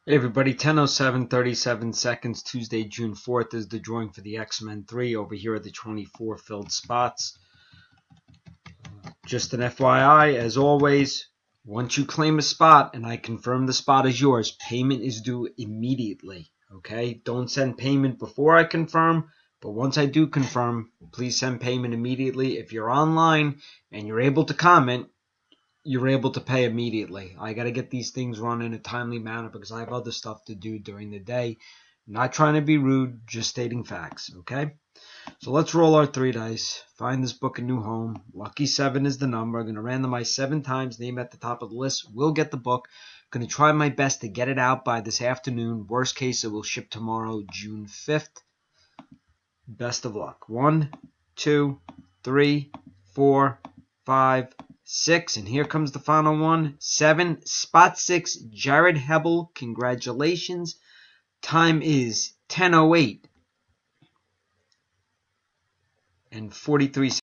Hey everybody, 10:07, 37 seconds, Tuesday, June 4th is the drawing for the X-Men 3 over here at the 24 filled spots. Just an FYI, as always, once you claim a spot and I confirm the spot is yours, payment is due immediately, okay? Don't send payment before I confirm, but once I do confirm, please send payment immediately. If you're online and you're able to comment, you're able to pay immediately. I got to get these things run in a timely manner because I have other stuff to do during the day. Not trying to be rude, just stating facts, okay? So let's roll our 3 dice. Find this book a new home. Lucky 7 is the number. I'm going to randomize 7 times. Name at the top of the list. We'll get the book. I'm going to try my best to get it out by this afternoon. Worst case, it will ship tomorrow, June 5th. Best of luck. 1, 2, 3, 4, 5, 6, and here comes the final one. 7, spot 6, Jared Hebel. Congratulations. Time is 10:08 and 43 seconds.